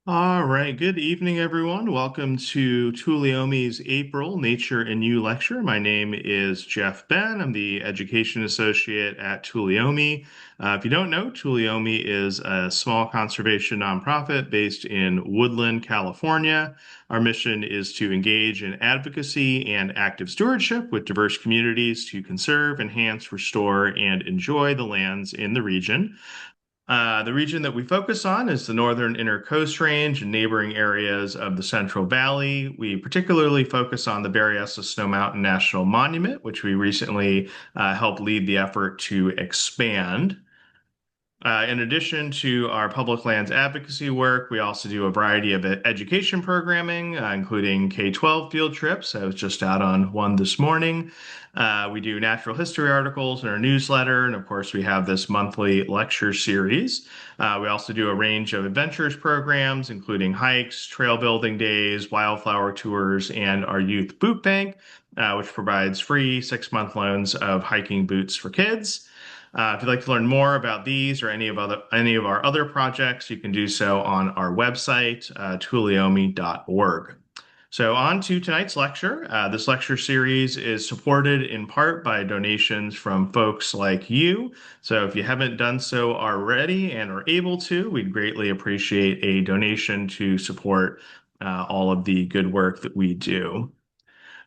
All right. Good evening, everyone. Welcome to Tuleyome's April Nature and You lecture. My name is Jeff Ben. I'm the Education Associate at Tuleyome. If you don't know, Tuleyome is a small conservation nonprofit based in Woodland, California. Our mission is to engage in advocacy and active stewardship with diverse communities to conserve, enhance, restore, and enjoy the lands in the region. The region that we focus on is the northern inner coast range and neighboring areas of the Central Valley. We particularly focus on the Berryessa Snow Mountain National Monument, which we recently helped lead the effort to expand. In addition to our public lands advocacy work, we also do a variety of education programming, including K-12 field trips. I was just out on one this morning. We do natural history articles in our newsletter, and of course, we have this monthly lecture series. We also do a range of adventures programs, including hikes, trail building days, wildflower tours, and our youth boot bank, which provides free 6-month loans of hiking boots for kids. If you'd like to learn more about these or any of our other projects, you can do so on our website, tuleyome.org. So on to tonight's lecture. This lecture series is supported in part by donations from folks like you. So if you haven't done so already and are able to, we'd greatly appreciate a donation to support all of the good work that we do.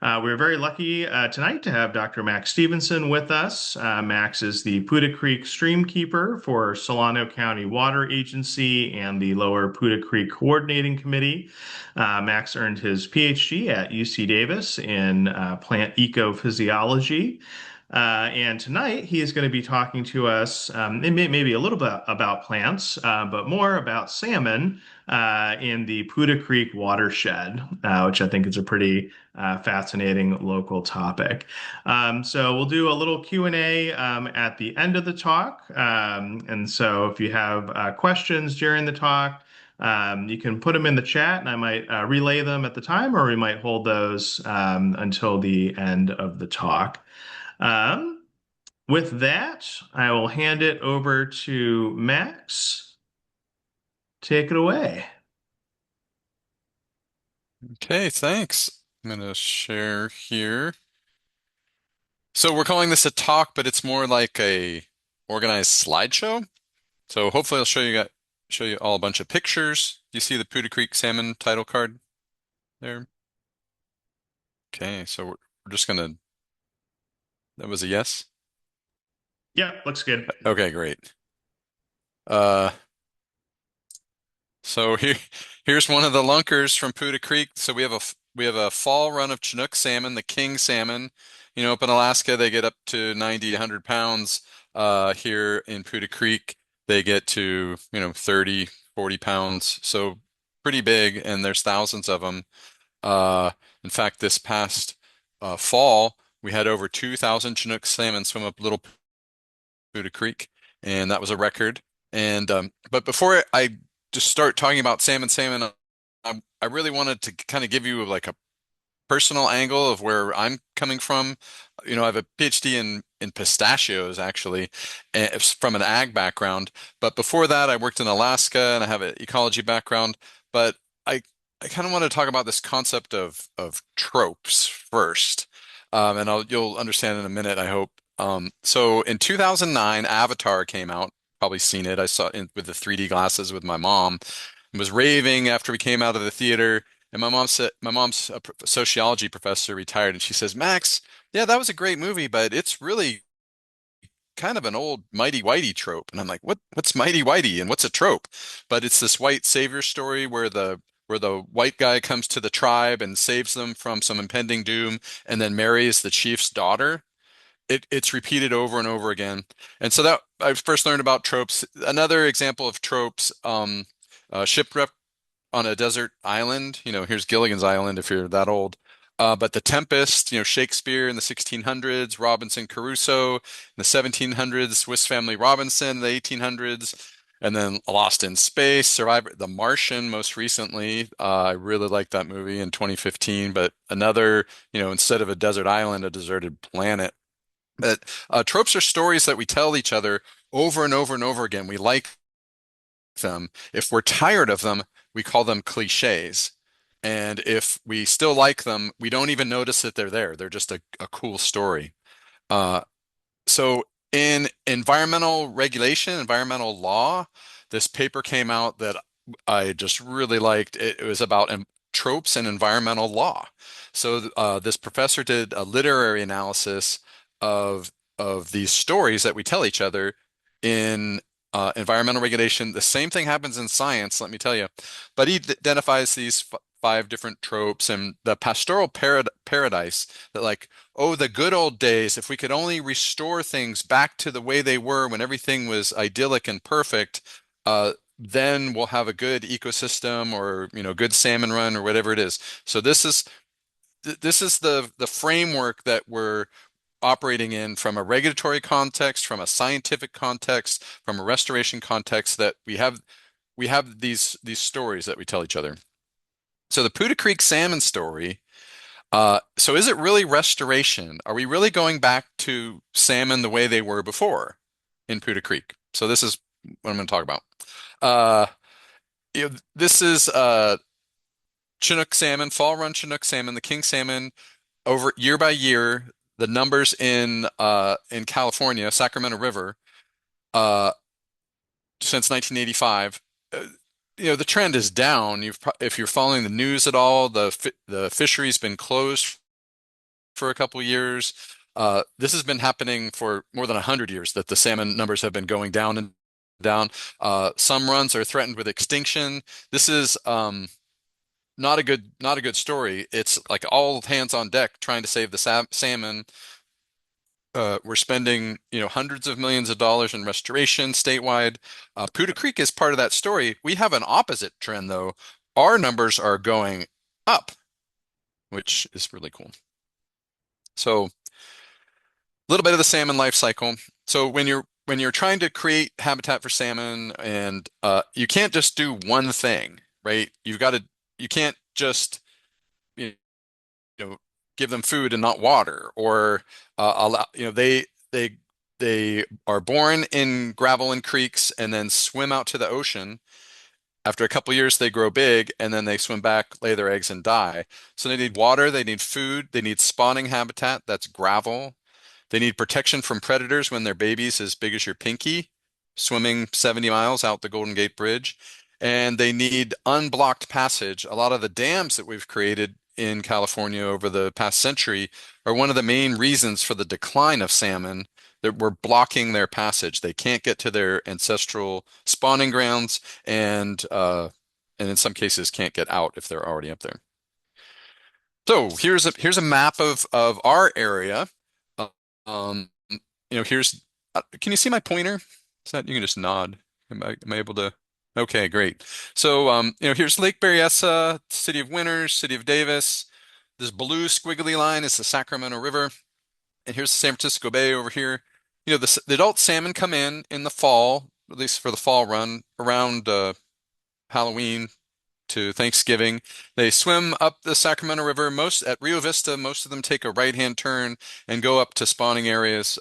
We're very lucky tonight to have Dr. Max Stevenson with us. Max is the Putah Creek Streamkeeper for Solano County Water Agency and the Lower Putah Creek Coordinating Committee. Max earned his PhD at UC Davis in plant ecophysiology. And tonight he is going to be talking to us maybe a little bit about plants, but more about salmon in the Putah Creek Watershed, which I think is a pretty fascinating local topic. So we'll do a little Q&A at the end of the talk. And so if you have questions during the talk, you can put them in the chat and I might relay them at the time, or we might hold those until the end of the talk. Um, with that, I will hand it over to Max. Take it away. Okay, thanks. I'm going to share here. So we're calling this a talk, but it's more like a organized slideshow. So hopefully I'll show you all a bunch of pictures. You see the Putah Creek salmon title card there? Okay, so we're just gonna, that was a yes? Yeah, looks good. Okay, great. Uh, so here's one of the lunkers from Putah Creek. So we have a fall run of Chinook salmon, the king salmon. You know, up in Alaska, they get up to 90, 100 pounds. Here in Putah Creek, they get to, 30, 40 pounds. So pretty big, and there's thousands of them. Uh, in fact, this past fall, we had over 2,000 Chinook salmon swim up Little Putah Creek, and that was a record. And but before I just start talking about salmon, I really wanted to kind of give you like a personal angle of where I'm coming from. You know, I have a PhD in pistachios actually, from an ag background. But before that, I worked in Alaska and I have an ecology background. But I I kind of want to talk about this concept of tropes first, and you'll understand in a minute, I hope. So in 2009, Avatar came out. Probably seen it. I saw it with the 3D glasses with my mom. And was raving after we came out of the theater. And my mom's a sociology professor, retired, and she says, Max, yeah, that was a great movie, but it's really kind of an old Mighty Whitey trope. And I'm like, what's Mighty Whitey and what's a trope? But it's this white savior story where the white guy comes to the tribe and saves them from some impending doom and then marries the chief's daughter. It's repeated over and over again. And so that I first learned about tropes. Another example of tropes, shipwreck on a desert island. You know, here's Gilligan's Island if you're that old. But The Tempest, Shakespeare in the 1600s, Robinson Crusoe in the 1700s, Swiss Family Robinson in the 1800s, and then Lost in Space, Survivor, The Martian most recently. I really liked that movie in 2015, but another, instead of a desert island, a deserted planet. But tropes are stories that we tell each other over and over and over again. We like them. If we're tired of them, we call them cliches. And if we still like them, we don't even notice that they're there. They're just a cool story. Uh, so in environmental regulation, environmental law, this paper came out that I just really liked. It was about tropes and environmental law. So this professor did a literary analysis of these stories that we tell each other in environmental regulation. The same thing happens in science, let me tell you. But he identifies these five different tropes and the pastoral paradise that like, oh, the good old days, if we could only restore things back to the way they were when everything was idyllic and perfect, then we'll have a good ecosystem or, good salmon run or whatever it is. So this is the framework that we're operating in from a regulatory context, from a scientific context, from a restoration context that we have these stories that we tell each other. So the Putah Creek salmon story, so is it really restoration? Are we really going back to salmon the way they were before in Putah Creek? So this is what I'm going to talk about. Uh, this is Chinook salmon, fall run Chinook salmon, the king salmon. Over year by year, the numbers in California, Sacramento River, uh, since 1985. The trend is down. If you're following the news at all, the fishery's been closed for a couple years. This has been happening for more than 100 years that the salmon numbers have been going down and down. Some runs are threatened with extinction. This is not a good story. It's like all hands on deck trying to save the salmon. We're spending, hundreds of millions of dollars in restoration statewide. Putah Creek is part of that story. We have an opposite trend, though. Our numbers are going up, which is really cool. So, a little bit of the salmon life cycle. So, when you're trying to create habitat for salmon, and you can't just do one thing, right? You can't just you know give them food and not water, or allow they are born in gravel and creeks and then swim out to the ocean. After a couple years, they grow big and then they swim back, lay their eggs, and die. So they need water, they need food, they need spawning habitat. That's gravel. They need protection from predators when they're babies as big as your pinky, swimming 70 miles out the Golden Gate Bridge. And they need unblocked passage. A lot of the dams that we've created in California over the past century are one of the main reasons for the decline of salmon, that we're blocking their passage. They can't get to their ancestral spawning grounds and in some cases can't get out if they're already up there. So here's a map of our area. Um, here's can you see my pointer? Is that you can just nod. Am I able to? Okay, great. So here's Lake Berryessa, City of Winters, City of Davis. This blue squiggly line is the Sacramento River, and here's the San Francisco Bay over here. The adult salmon come in the fall, at least for the fall run, around Halloween to Thanksgiving. They swim up the Sacramento River. Most at Rio Vista, most of them take a right-hand turn and go up to spawning areas,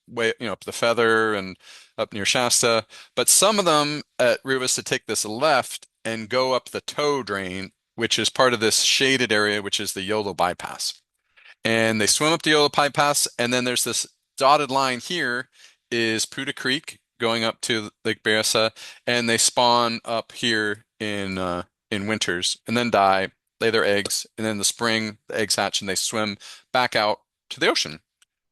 way up the Feather and up near Shasta. But some of them at Rio Vista take this left and go up the tow drain, which is part of this shaded area, which is the Yolo bypass. And they swim up the Yolo bypass, and then there's this dotted line here is Putah Creek going up to Lake Berryessa, and they spawn up here in winters and then die, lay their eggs, and then in the spring the eggs hatch and they swim back out to the ocean.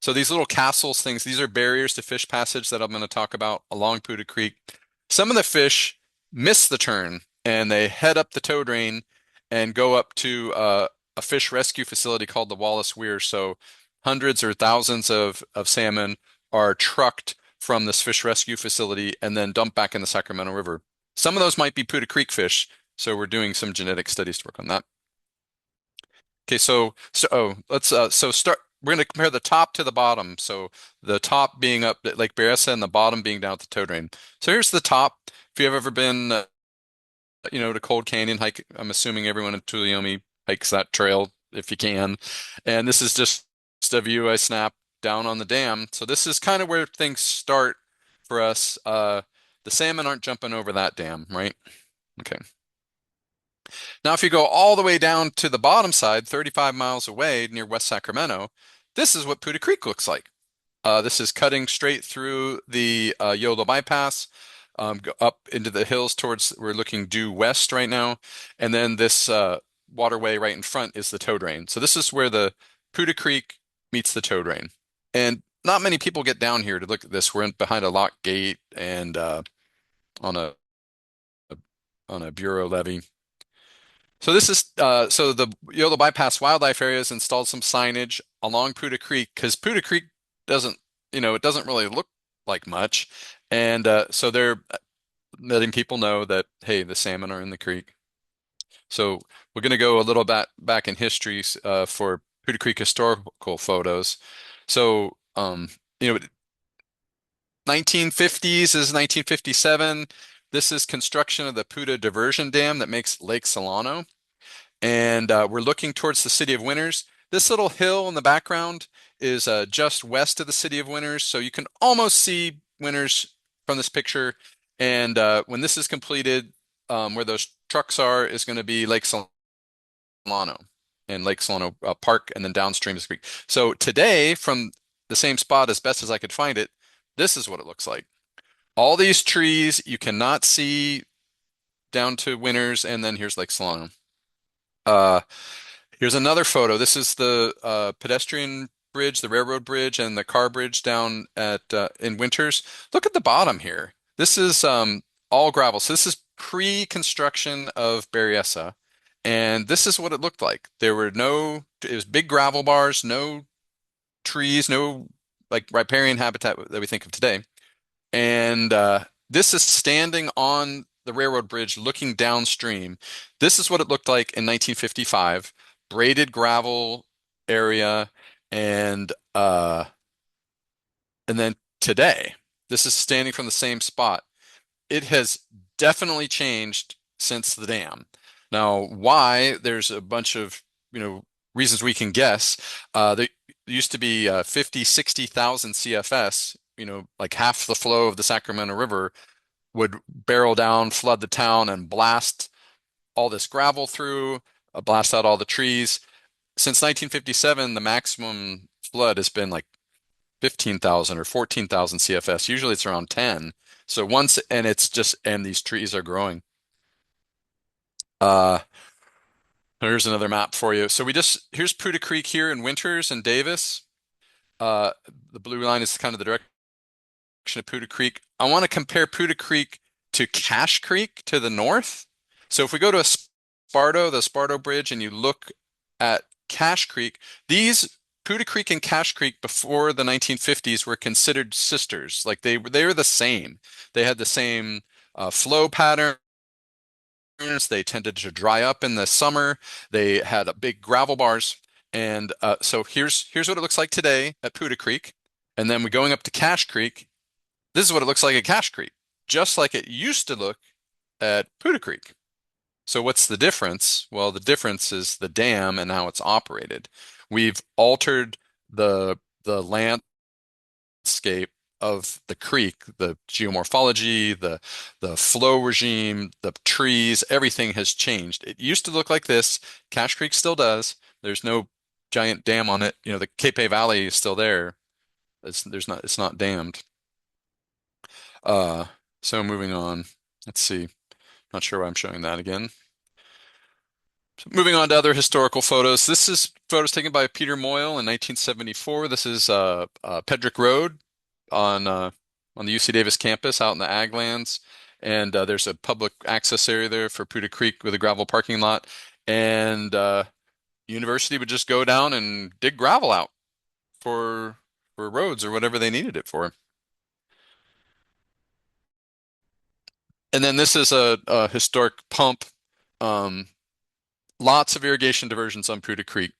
So these little castles things, these are barriers to fish passage that I'm going to talk about along Putah Creek. Some of the fish miss the turn and they head up the tow drain and go up to a fish rescue facility called the Wallace Weir. So hundreds or thousands of salmon are trucked from this fish rescue facility and then dumped back in the Sacramento River. Some of those might be Putah Creek fish, so we're doing some genetic studies to work on that. Okay, let's start. We're going to compare the top to the bottom. So the top being up at Lake Berryessa and the bottom being down at the tow drain. So here's the top. If you've ever been, to Cold Canyon hike, I'm assuming everyone in Tuleyome hikes that trail if you can. And this is just a view I snapped down on the dam. So this is kind of where things start for us. The salmon aren't jumping over that dam, right? Okay. Now, if you go all the way down to the bottom side, 35 miles away near West Sacramento, this is what Putah Creek looks like. This is cutting straight through the Yolo bypass, go up into the hills towards, we're looking due west right now. And then this waterway right in front is the tow drain. So this is where the Putah Creek meets the tow drain. And not many people get down here to look at this. We're behind a locked gate and on a bureau levee. So this is so the Yolo Bypass Wildlife Area has installed some signage along Putah Creek because Putah Creek doesn't, it doesn't really look like much, and so they're letting people know that hey, the salmon are in the creek. So we're going to go a little bit back in history for Putah Creek historical photos. So 1950s is 1957. This is construction of the Putah Diversion Dam that makes Lake Solano. And we're looking towards the city of Winters. This little hill in the background is just west of the city of Winters, so you can almost see Winters from this picture. And when this is completed, where those trucks are, is going to be Lake Solano and Lake Solano Park, and then downstream is Creek. So today, from the same spot as best as I could find it, this is what it looks like. All these trees you cannot see down to Winters, and then here's Lake Solano. Uh, Here's another photo. This is the pedestrian bridge, the railroad bridge, and the car bridge down at in Winters. Look at the bottom here. This is all gravel. So this is pre-construction of Berryessa, and this is what it looked like. There were no, it was big gravel bars, no trees, no like riparian habitat that we think of today. And this is standing on the railroad bridge looking downstream. This is what it looked like in 1955, braided gravel area, and and then today, this is standing from the same spot. It has definitely changed since the dam. Now, why? There's a bunch of, reasons we can guess. There used to be 50, 60,000 CFS, like half the flow of the Sacramento River would barrel down, flood the town, and blast all this gravel through, blast out all the trees. Since 1957, the maximum flood has been like 15,000 or 14,000 CFS. Usually it's around 10. So once, and it's just, and these trees are growing. Uh, Here's another map for you. So here's Putah Creek here in Winters and Davis. Uh, the blue line is kind of the direction of Putah Creek. I want to compare Putah Creek to Cache Creek to the north. So if we go to the Sparto Bridge, and you look at Cache Creek, these Putah Creek and Cache Creek before the 1950s were considered sisters. Like they were the same. They had the same flow pattern. They tended to dry up in the summer. They had big gravel bars. And so here's what it looks like today at Putah Creek. And then we're going up to Cache Creek. This is what it looks like at Cache Creek, just like it used to look at Putah Creek. So what's the difference? Well, the difference is the dam and how it's operated. We've altered the landscape of the creek, the geomorphology, the flow regime, the trees, everything has changed. It used to look like this. Cache Creek still does. There's no giant dam on it. The Cape Valley is still there. It's not dammed. Uh, so moving on. Let's see. Not sure why I'm showing that again. So moving on to other historical photos. This is photos taken by Peter Moyle in 1974. This is Pedrick Road on the UC Davis campus out in the ag lands. And there's a public access area there for Putah Creek with a gravel parking lot. And university would just go down and dig gravel out for roads or whatever they needed it for. And then this is a historic pump. Um, Lots of irrigation diversions on Putah Creek.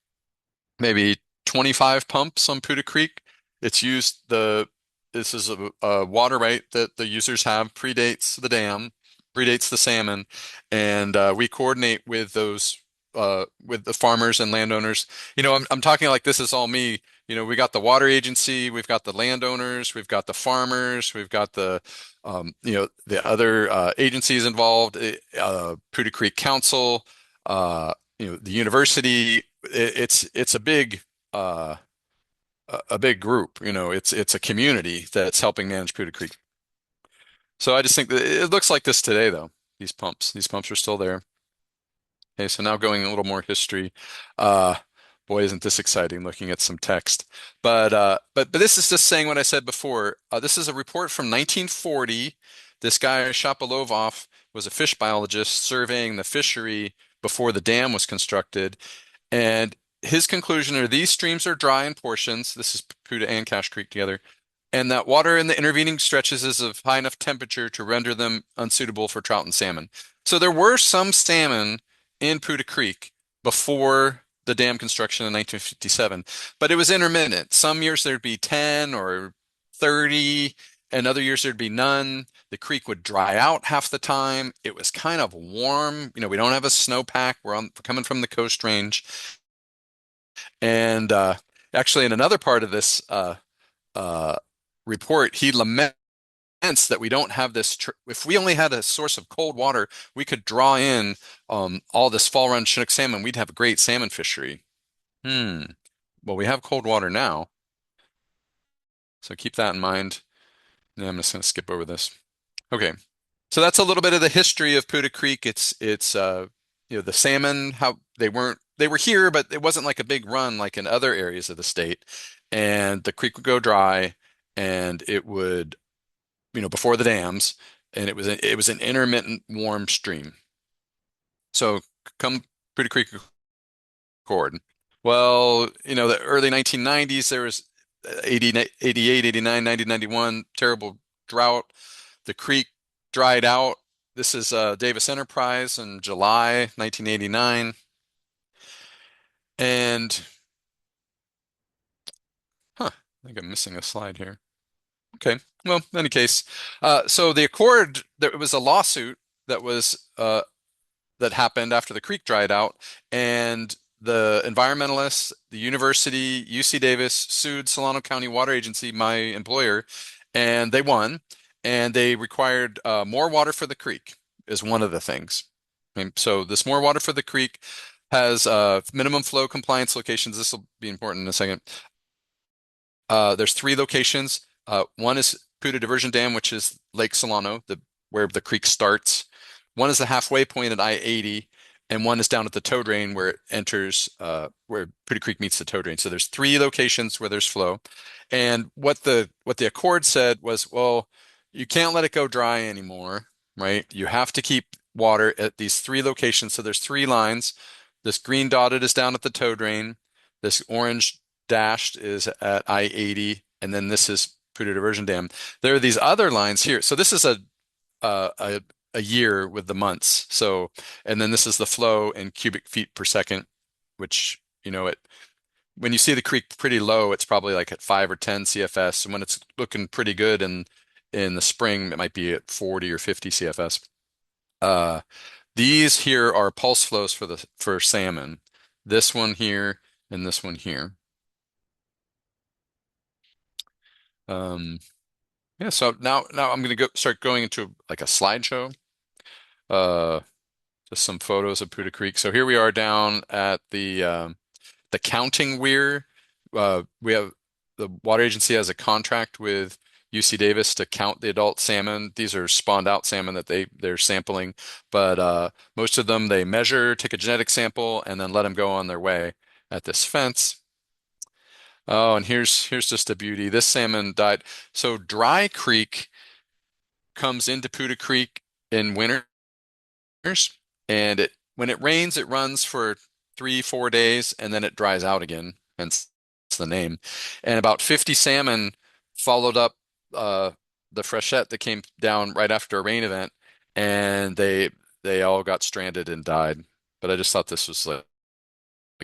Maybe 25 pumps on Putah Creek. It's used this is a water right that the users have, predates the dam, predates the salmon, and we coordinate with those with the farmers and landowners. I'm talking like this is all me. We got the water agency, we've got the landowners, we've got the farmers, we've got the other agencies involved, Putah Creek Council. The university, it's uh, a big group. It's a community that's helping manage Putah Creek. So I just think that it looks like this today, though. These pumps are still there. Okay, so now going a little more history. Uh, Boy, isn't this exciting looking at some text. But this is just saying what I said before. This is a report from 1940. This guy Shapovalov was a fish biologist surveying the fishery before the dam was constructed, and his conclusion are these streams are dry in portions. This is Putah and Cache Creek together, and that water in the intervening stretches is of high enough temperature to render them unsuitable for trout and salmon. So there were some salmon in Putah Creek before the dam construction in 1957, but it was intermittent. Some years there'd be 10 or 30, and other years there'd be none. The creek would dry out half the time. It was kind of warm. We don't have a snowpack. We're coming from the Coast Range. And actually, in another part of this uh, report, he laments that we don't have this. If we only had a source of cold water, we could draw in all this fall run Chinook salmon. We'd have a great salmon fishery. Hmm. Well, we have cold water now, so keep that in mind. Yeah, I'm just going to skip over this. Okay. So that's a little bit of the history of Putah Creek. It's the salmon, how they were here, but it wasn't like a big run like in other areas of the state. And the creek would go dry and it would, before the dams, and it was an intermittent warm stream. So come Putah Creek Accord. Well, the early 1990s, there was 80, 88, 89, 90, 91, terrible drought. The creek dried out. This is Davis Enterprise in July 1989. And, I think I'm missing a slide here. Okay. Well, in any case, so the Accord, there was a lawsuit that happened after the creek dried out, and the environmentalists, the university, UC Davis sued Solano County Water Agency, my employer, and they won. And they required more water for the creek is one of the things. So this more water for the creek has minimum flow compliance locations. This will be important in a second. There's three locations. One is Putah Diversion Dam, which is Lake Solano, where the creek starts. One is the halfway point at I-80, and one is down at the tow drain where it enters, where Putah Creek meets the tow drain. So there's three locations where there's flow. And what the Accord said was, well, you can't let it go dry anymore, right? You have to keep water at these three locations. So there's three lines. This green dotted is down at the tow drain. This orange dashed is at I-80, and then this is Putah Diversion Dam. There are these other lines here. So this is a year with the months. So, and then this is the flow in cubic feet per second, which, when you see the creek pretty low, it's probably like at 5 or 10 CFS. And when it's looking pretty good in the spring, it might be at 40 or 50 CFS. These here are pulse flows for salmon. This one here and this one here. Um, yeah, so now I'm going to start going into like a slideshow. Uh, just some photos of Putah Creek. So here we are down at the counting weir. We have the water agency has a contract with UC Davis to count the adult salmon. These are spawned out salmon that they're sampling, but most of them they measure, take a genetic sample, and then let them go on their way at this fence. Oh, and here's just a beauty. This salmon died. So Dry Creek comes into Putah Creek in winters, and when it rains, it runs for 3, 4 days, and then it dries out again. Hence the name. And about 50 salmon followed up the freshet that came down right after a rain event, and they all got stranded and died. But I just thought this was like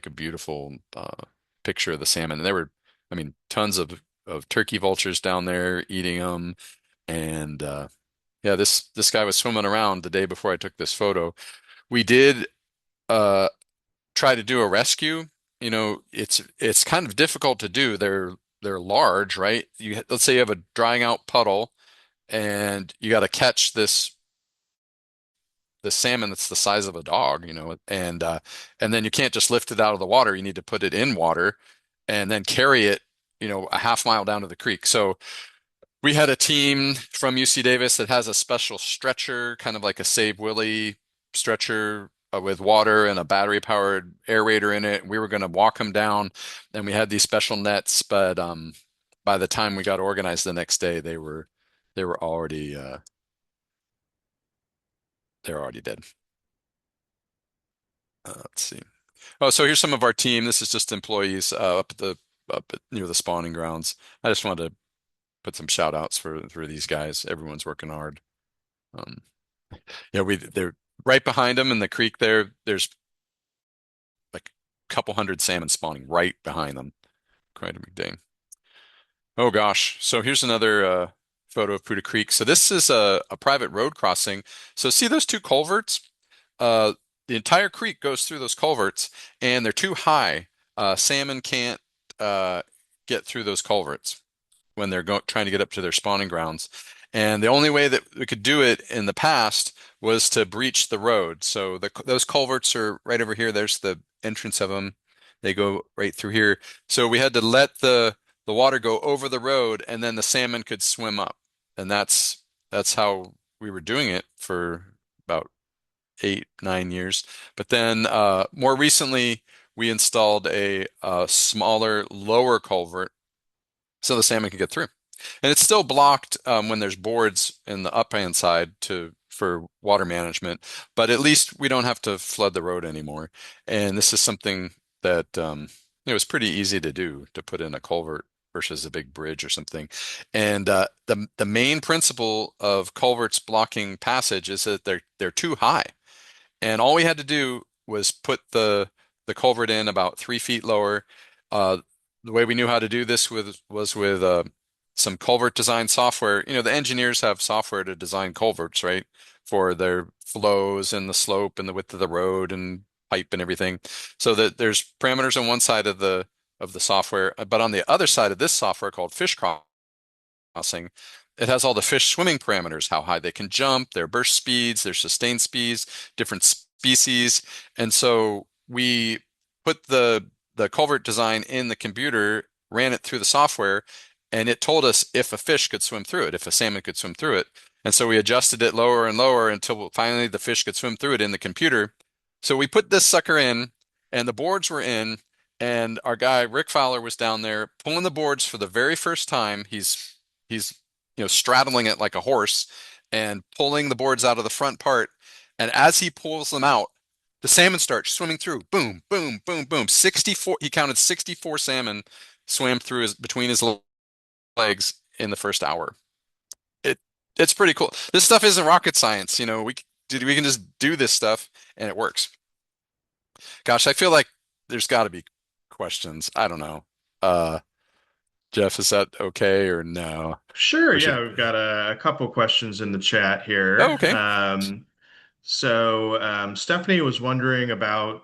a beautiful picture of the salmon. And there were, I mean, tons of turkey vultures down there eating them. And yeah, this guy was swimming around the day before I took this photo. We did uh, try to do a rescue. It's kind of difficult to do. They're large, right? Let's say you have a drying out puddle, and you got to catch this the salmon that's the size of a dog, and then you can't just lift it out of the water. You need to put it in water and then carry it, a half mile down to the creek. So we had a team from UC Davis that has a special stretcher, kind of like a Save Willie stretcher with water and a battery powered aerator in it. We were going to walk them down, and we had these special nets, but by the time we got organized the next day, they were already they're already dead. Let's see. Oh, so here's some of our team. This is just employees near the spawning grounds. I just wanted to put some shout outs for these guys. Everyone's working hard. Um, they're right behind them in the creek there. There's like a couple hundred salmon spawning right behind them. Quite a big day. Oh gosh. So here's another photo of Putah Creek. So this is a private road crossing. So see those two culverts? Uh, the entire creek goes through those culverts, and they're too high. Salmon can't get through those culverts when they're trying to get up to their spawning grounds. And the only way that we could do it in the past was to breach the road. So those culverts are right over here. There's the entrance of them. They go right through here. So we had to let the water go over the road, and then the salmon could swim up. And that's how we were doing it for about 8, 9 years. But then more recently, we installed a smaller, lower culvert so the salmon can get through. And it's still blocked when there's boards in the up-hand side for water management, but at least we don't have to flood the road anymore. And this is something that it was pretty easy to do, to put in a culvert versus a big bridge or something. And the main principle of culverts blocking passage is that they're too high. And all we had to do was put the culvert in about 3 feet lower. Uh, the way we knew how to do this was with some culvert design software. The engineers have software to design culverts, right? For their flows and the slope and the width of the road and pipe and everything. So that there's parameters on one side of the software, but on the other side of this software called fish crossing, it has all the fish swimming parameters, how high they can jump, their burst speeds, their sustained speeds, different species. And so we put the culvert design in the computer, ran it through the software, and it told us if a fish could swim through it, if a salmon could swim through it. And so we adjusted it lower and lower until finally the fish could swim through it in the computer. So we put this sucker in, and the boards were in, and our guy Rick Fowler was down there pulling the boards for the very first time. He's straddling it like a horse and pulling the boards out of the front part. And as he pulls them out, the salmon start swimming through. Boom, boom, boom, boom. 64. He counted 64 salmon swam through between his legs in the first hour. It it's pretty cool. This stuff isn't rocket science. We can just do this stuff and it works. Gosh, I feel like there's got to be questions. I don't know. Uh, Jeff, is that okay or no? Sure, Or yeah, should? we've got a couple questions in the chat Oh, here. okay. Stephanie was wondering about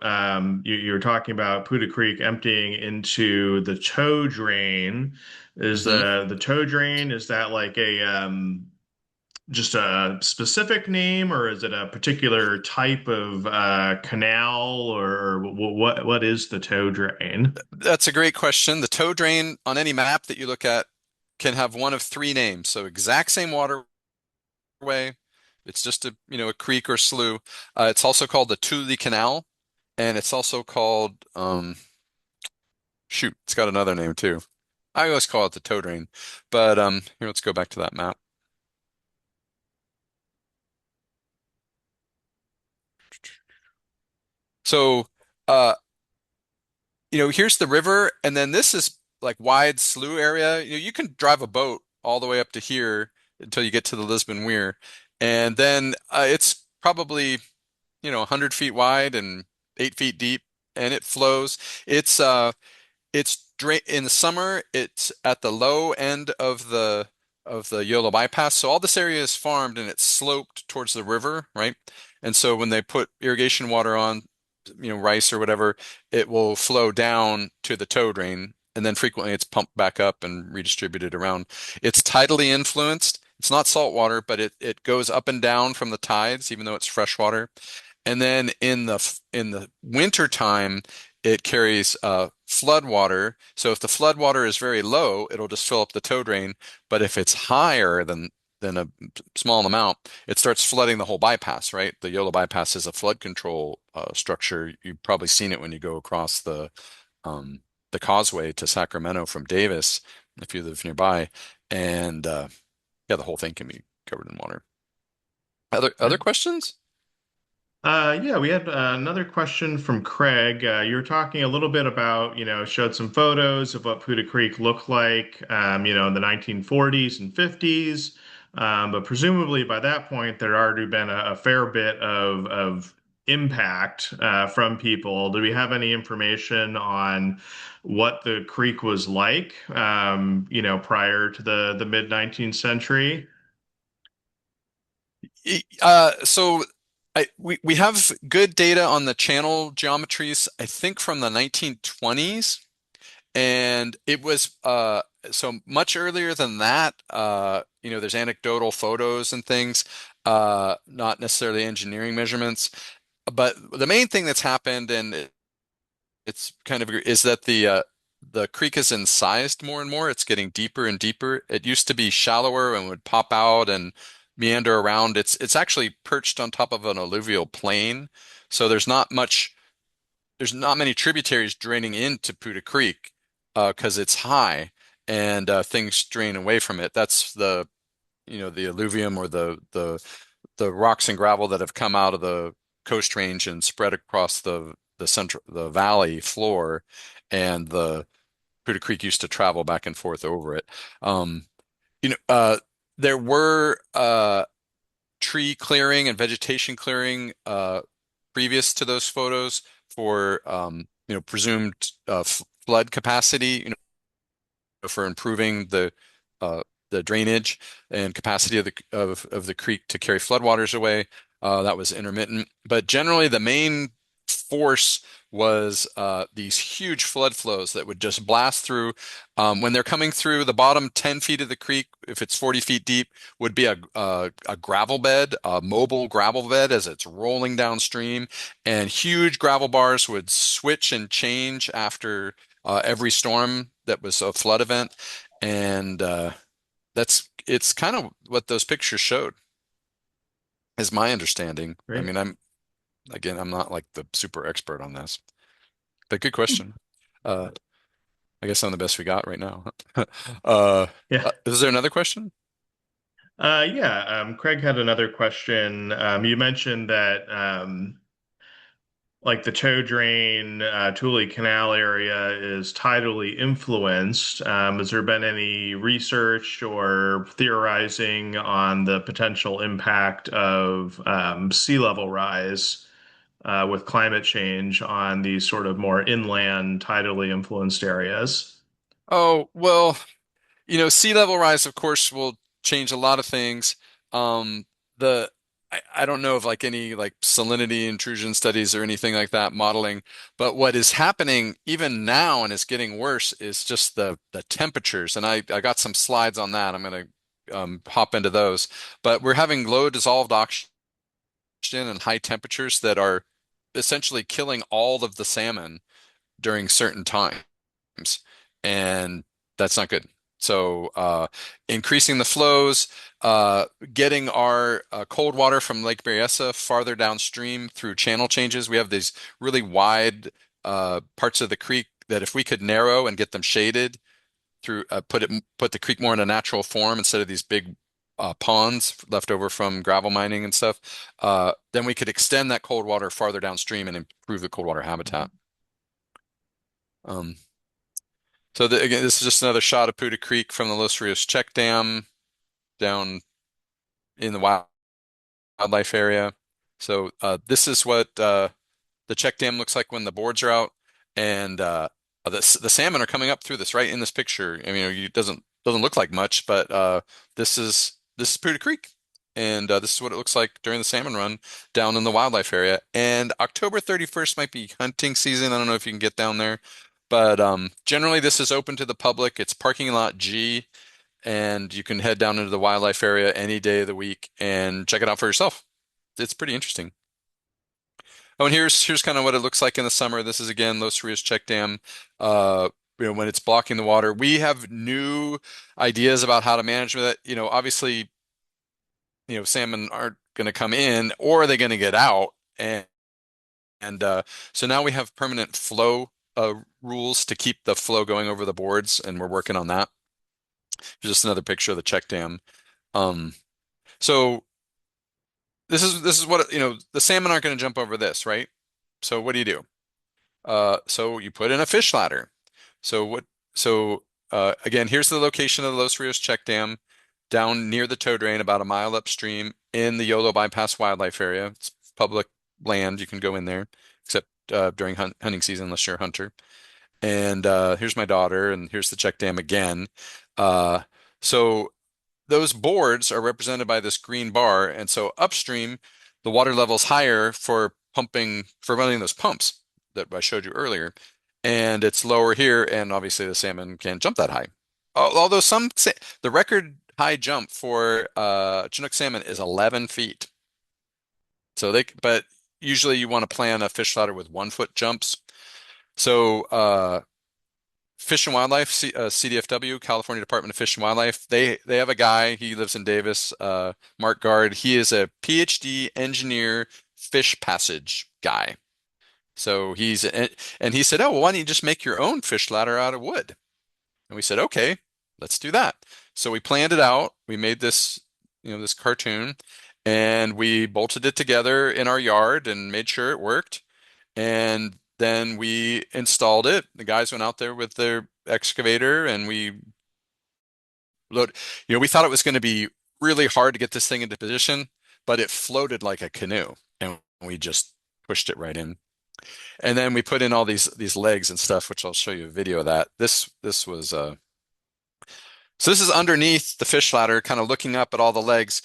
you were talking about Putah Creek emptying into the tow drain. Is hmm the tow drain, is that like a just a specific name, or is it a particular type of canal, or what is the tow drain? That's a great question. The tow drain on any map that you look at can have one of three names. So exact same waterway. It's just a creek or slough. It's also called the Tule Canal, and it's also called shoot, it's got another name too. I always call it the tow drain. But here, let's go back to that map. So uh here's the river, and then this is like wide slough area. You can drive a boat all the way up to here until you get to the Lisbon Weir, and then it's probably 100 feet wide and 8 feet deep, and it flows. It's in the summer. It's at the low end of the Yolo bypass, so all this area is farmed and it's sloped towards the river, right? And so when they put irrigation water on, rice or whatever, it will flow down to the tow drain, and then frequently it's pumped back up and redistributed around. It's tidally influenced. It's not salt water, but it goes up and down from the tides, even though it's fresh water. And then in the winter time, it carries flood water. So if the flood water is very low, it'll just fill up the tow drain. But if it's higher than a small amount, it starts flooding the whole bypass, right? The Yola bypass is a flood control structure. You've probably seen it when you go across um, the causeway to Sacramento from Davis, if you live nearby. And yeah, the whole thing can be covered in water. Other questions? Yeah, we had another question from Craig. You were talking a little bit about, showed some photos of what Putah Creek looked like, in the 1940s and 50s. But presumably by that point, there'd already been a fair bit of impact from people. Do we have any information on what the creek was like, prior to the mid 19th century? So we have good data on the channel geometries, I think from the 1920s, and it was so much earlier than that. There's anecdotal photos and things, not necessarily engineering measurements. But the main thing that's happened, and it's kind of is that the creek is incised more and more. It's getting deeper and deeper. It used to be shallower and would pop out and meander around. It's actually perched on top of an alluvial plain, so there's not many tributaries draining into Putah Creek because it's high and things drain away from it. That's the alluvium or the rocks and gravel that have come out of the Coast Range and spread across the valley floor, and the Putah Creek used to travel back and forth over it. Um, you know, uh, there were tree clearing and vegetation clearing previous to those photos for presumed flood capacity, for improving uh, the drainage and capacity of the creek to carry floodwaters away. That was intermittent, but generally the main force was these huge flood flows that would just blast through. When they're coming through the bottom 10 feet of the creek, if it's 40 feet deep, would be a gravel bed, a mobile gravel bed as it's rolling downstream, and huge gravel bars would switch and change after every storm that was a flood event. And it's kind of what those pictures showed, is my understanding. I Great. mean, I'm not like the super expert on this, but good question. Uh, I guess I'm the best we got right now. Uh, Yeah. is there another question? Yeah, Craig had another question. You mentioned that like the tow drain, Tule Canal area is tidally influenced. Has there been any research or theorizing on the potential impact of sea level rise with climate change on these sort of more inland, tidally influenced areas? Oh, well, sea level rise, of course, will change a lot of things. The I don't know of like any like salinity intrusion studies or anything like that modeling, but what is happening even now and is getting worse is just the temperatures. And I got some slides on that. I'm gonna hop into those. But we're having low dissolved oxygen and high temperatures that are essentially killing all of the salmon during certain times, and that's not good. So, increasing the flows, getting our cold water from Lake Berryessa farther downstream through channel changes. We have these really wide parts of the creek that if we could narrow and get them shaded through, put the creek more in a natural form instead of these big ponds left over from gravel mining and stuff, then we could extend that cold water farther downstream and improve the cold water habitat. Um, again, this is just another shot of Putah Creek from the Los Rios check dam down in the wildlife area. So this is what the check dam looks like when the boards are out, and the salmon are coming up through this right in this picture. I mean, it doesn't look like much, but this is Putah Creek, and this is what it looks like during the salmon run down in the wildlife area. And October 31st might be hunting season. I don't know if you can get down there, but generally this is open to the public. It's parking lot G, and you can head down into the wildlife area any day of the week and check it out for yourself. It's pretty interesting. Oh, and here's kind of what it looks like in the summer. This is again Los Rios Check Dam. Uh, when it's blocking the water, we have new ideas about how to manage with it. Obviously, salmon aren't going to come in, or are they going to get out? And so now we have permanent flow rules to keep the flow going over the boards, and we're working on that. Just another picture of the check dam. Um, so this is what the salmon aren't going to jump over this, right? So what do? So you put in a fish ladder. So what? So again, here's the location of the Los Rios check dam, down near the tow drain, about a mile upstream in the Yolo Bypass Wildlife Area. It's public land; you can go in there, except during hunting season, unless you're a hunter. And here's my daughter, and here's the check dam again. Uh, so those boards are represented by this green bar, and so upstream, the water level's higher for running those pumps that I showed you earlier, and it's lower here, and obviously the salmon can't jump that high. Although the record high jump for Chinook salmon is 11 feet. But usually you want to plan a fish ladder with 1 foot jumps. So Fish and Wildlife, CDFW, California Department of Fish and Wildlife. They have a guy. He lives in Davis, Mark Guard. He is a PhD engineer, fish passage guy. So and he said, "Oh, well, why don't you just make your own fish ladder out of wood?" And we said, "Okay, let's do that." So we planned it out. We made this cartoon, and we bolted it together in our yard and made sure it worked. And then we installed it. The guys went out there with their excavator and we load. We thought it was going to be really hard to get this thing into position, but it floated like a canoe and we just pushed it right in. And then we put in all these legs and stuff, which I'll show you a video of that. This was so this is underneath the fish ladder, kind of looking up at all the legs.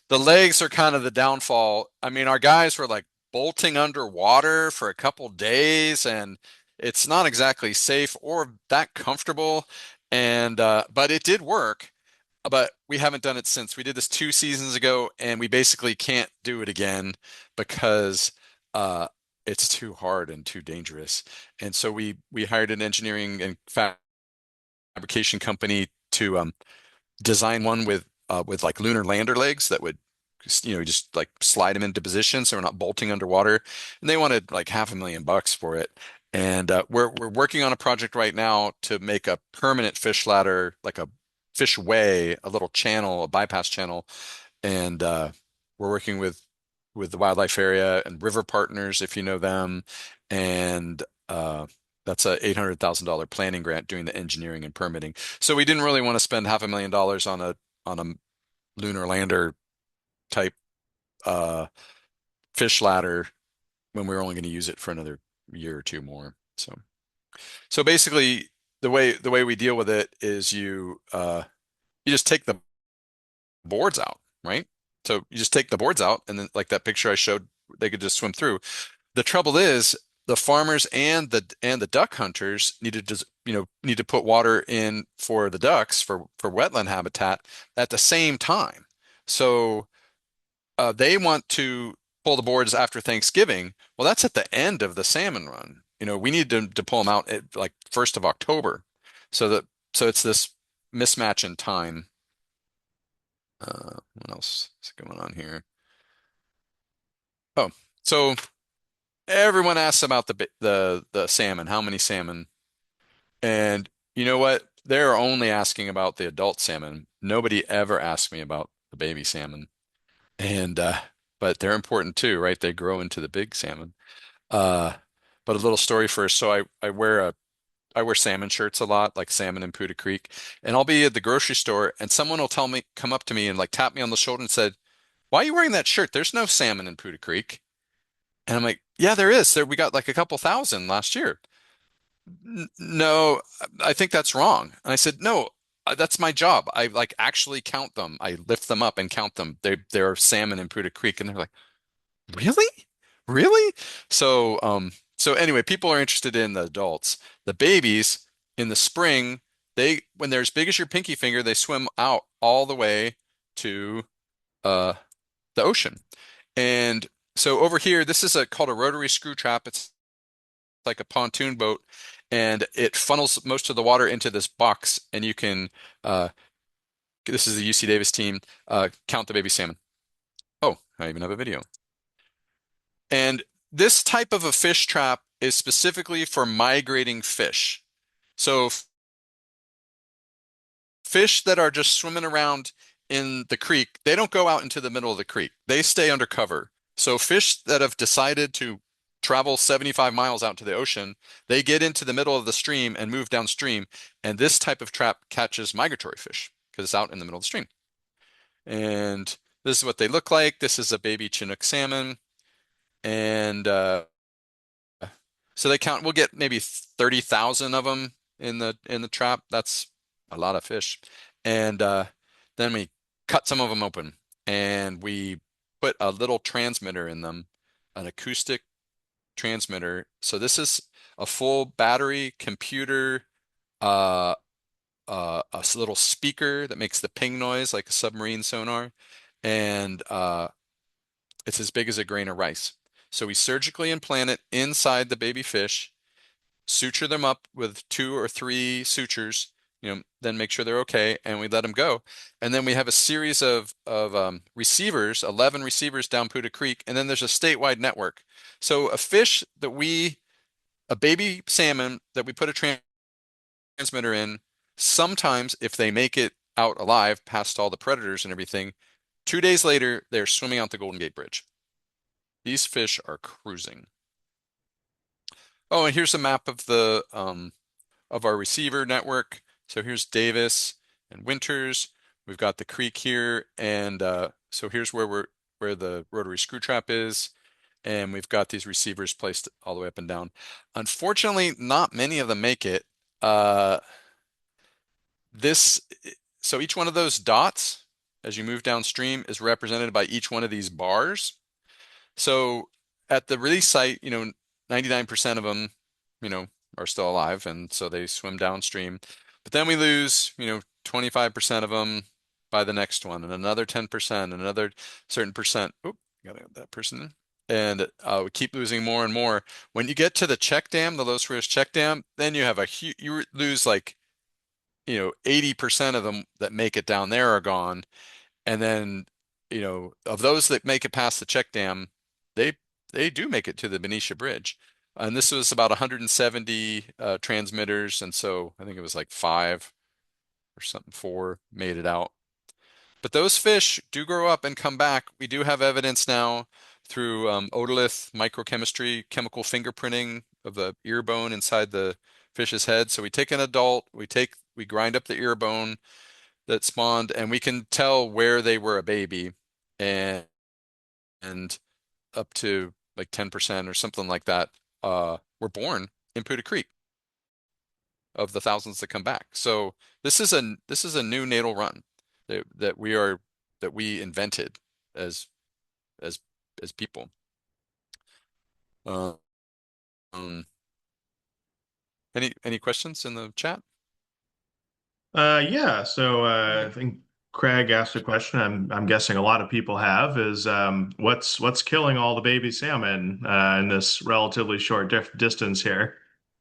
The legs are kind of the downfall. I mean, our guys were like bolting underwater for a couple days, and it's not exactly safe or that comfortable. And but it did work. But we haven't done it since. We did this 2 seasons ago, and we basically can't do it again because it's too hard and too dangerous. And so we hired an engineering and fabrication company to design one with like lunar lander legs that would just like slide them into position so we're not bolting underwater. And they wanted like $500,000 for it. And we're working on a project right now to make a permanent fish ladder, like a fish way, a little channel, a bypass channel. And we're working with the wildlife area and river partners, if you know them. And that's a $800,000 planning grant doing the engineering and permitting. So we didn't really want to spend $500,000 on a lunar lander type uh, fish ladder when we were only going to use it for another year or two more. So basically, the way we deal with it is you just take the boards out, right? So you just take the boards out, and then like that picture I showed, they could just swim through. The trouble is the farmers and the duck hunters need to put water in for the ducks for wetland habitat at the same time. So they want to pull the boards after Thanksgiving. Well, that's at the end of the salmon run. We need to pull them out at like 1st of October. So that so it's this mismatch in time. What else is going on here? Oh, so everyone asks about the salmon, how many salmon? And you know what? They're only asking about the adult salmon. Nobody ever asked me about the baby salmon. And but they're important too, right? They grow into the big salmon. Uh, but a little story first. So I wear salmon shirts a lot, like salmon in Putah Creek, and I'll be at the grocery store, and someone will come up to me and like tap me on the shoulder and said, "Why are you wearing that shirt? There's no salmon in Putah Creek." And I'm like, "Yeah, there is. We got like a couple thousand last year." No, I think that's wrong. And I said, "No, that's my job. I like actually count them. I lift them up and count them. There are salmon in Putah Creek," and they're like, "Really? Really?" So anyway, people are interested in the adults. The babies in the spring, when they're as big as your pinky finger, they swim out all the way to uh, the ocean. And so over here, this is called a rotary screw trap. It's like a pontoon boat, and it funnels most of the water into this box, and you can, uh, this is the UC Davis team, count the baby salmon. Oh, I even have a video. And this type of a fish trap is specifically for migrating fish. So fish that are just swimming around in the creek, they don't go out into the middle of the creek. They stay undercover. So fish that have decided to travel 75 miles out to the ocean, they get into the middle of the stream and move downstream. And this type of trap catches migratory fish because it's out in the middle of the stream. And this is what they look like. This is a baby Chinook salmon. And so we'll get maybe 30,000 of them in the trap. That's a lot of fish. And then we cut some of them open and we put a little transmitter in them, an acoustic transmitter. So this is a full battery computer, uh, little speaker that makes the ping noise like a submarine sonar, and it's as big as a grain of rice. So we surgically implant it inside the baby fish, suture them up with 2 or 3 sutures, then make sure they're okay, and we let them go. And then we have a series of receivers, 11 receivers down Putah Creek, and then there's a statewide network. So a baby salmon that we put a transmitter in, sometimes if they make it out alive past all the predators and everything, 2 days later, they're swimming out the Golden Gate Bridge. These fish are cruising. Oh, and here's a map of our receiver network. So here's Davis and Winters. We've got the creek here, and so here's where the rotary screw trap is, and we've got these receivers placed all the way up and down. Unfortunately, not many of them make it. Uh, this so each one of those dots, as you move downstream, is represented by each one of these bars. So at the release site, 99% of them, are still alive, and so they swim downstream. But then we lose, 25% of them by the next one, and another 10%, and another certain percent. Oop, gotta get that person in. And we keep losing more and more. When you get to the check dam, the Los Rios check dam, then you have you lose like, 80% of them that make it down there are gone. And then, of those that make it past the check dam, they they do make it to the Benicia Bridge. And this was about 170 transmitters, and so I think it was like 4 made it out. But those fish do grow up and come back. We do have evidence now through otolith microchemistry, chemical fingerprinting of the ear bone inside the fish's head. So we take an adult, we grind up the ear bone that spawned, and we can tell where they were a baby, and and up to like 10% or something like that were born in Putah Creek of the thousands that come back. So this is a new natal run that we invented as as as people. Uh, um, any questions in the chat? Yeah, so I think Craig asked a question. I'm guessing a lot of people have is what's killing all the baby salmon in this relatively short distance here?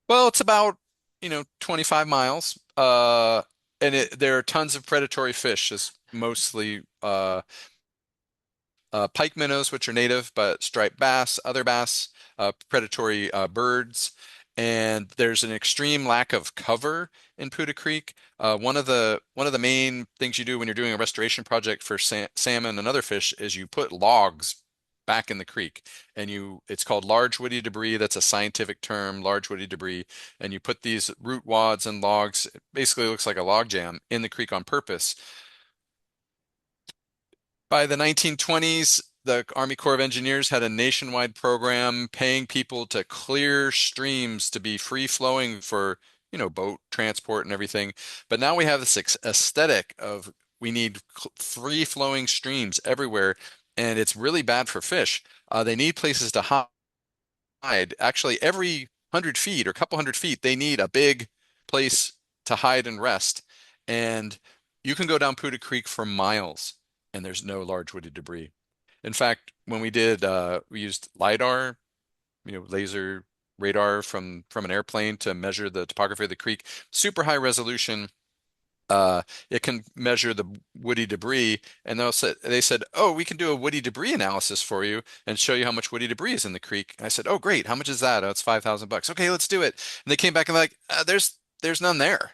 Well, it's about 25 miles. And there are tons of predatory fish. It's mostly pike minnows, which are native, but striped bass, other bass, predatory birds. And there's an extreme lack of cover in Putah Creek. One of the main things you do when you're doing a restoration project for salmon and other fish is you put logs back in the creek, and it's called large woody debris. That's a scientific term, large woody debris. And you put these root wads and logs, it basically looks like a log jam, in the creek on purpose. By the 1920s, the Army Corps of Engineers had a nationwide program paying people to clear streams to be free flowing for, boat transport and everything. But now we have this aesthetic of we need free flowing streams everywhere, and it's really bad for fish. They need places to hide. Actually, every 100 feet or couple hundred feet, they need a big place to hide and rest. And you can go down Putah Creek for miles and there's no large woody debris. In fact, when we used LiDAR, laser radar from an airplane to measure the topography of the creek, super high resolution. It can measure the woody debris, and they said, "Oh, we can do a woody debris analysis for you and show you how much woody debris is in the creek." And I said, "Oh, great! How much is that?" "Oh, it's $5,000." "Okay, let's do it." And they came back and like, "There's none there."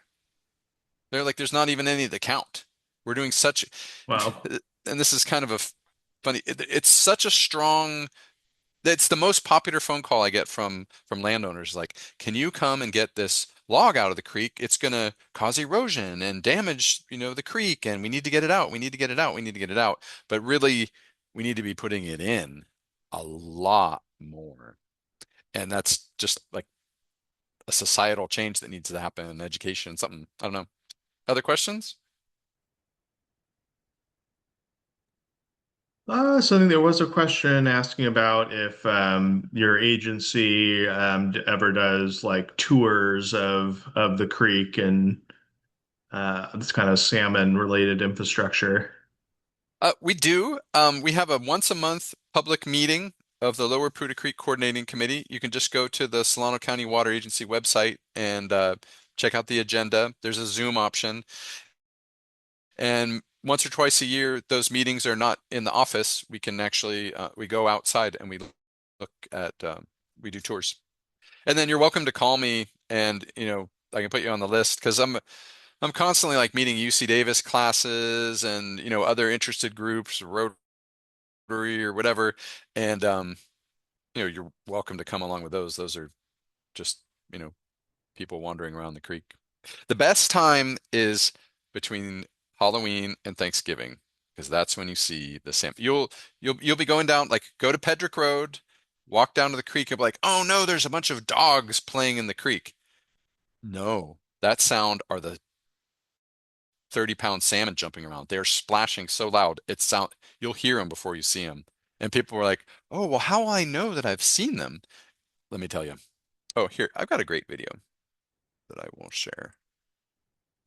They're like, "There's not even any to count." We're doing such, Wow. and this is kind of a funny. It's such a strong. It's the most popular phone call I get from landowners. Like, can you come and get this log out of the creek? It's going to cause erosion and damage, the creek, and we need to get it out. We need to get it out. We need to get it out. But really, we need to be putting it in a lot more. And that's just like a societal change that needs to happen, education, something. I don't know. Other questions? So I think there was a question asking about if your agency ever does like tours of the creek and this kind of salmon related infrastructure. We do. We have a once a month public meeting of the Lower Putah Creek Coordinating Committee. You can just go to the Solano County Water Agency website and check out the agenda. There's a Zoom option. And once or twice a year, those meetings are not in the office. We can actually we go outside and we look at we do tours. And then you're welcome to call me and I can put you on the list because I'm constantly like meeting UC Davis classes and other interested groups, Rotary or whatever, and you're welcome to come along with those. Those are just people wandering around the creek. The best time is between Halloween and Thanksgiving because that's when you see the salmon. You'll be going down like go to Pedrick Road, walk down to the creek and be like, oh no, there's a bunch of dogs playing in the creek. No, that sound are the 30-pound salmon jumping around. They're splashing so loud. You'll hear them before you see them. And people were like, "Oh, well, how will I know that I've seen them?" Let me tell you. Oh, here, I've got a great video that I will share.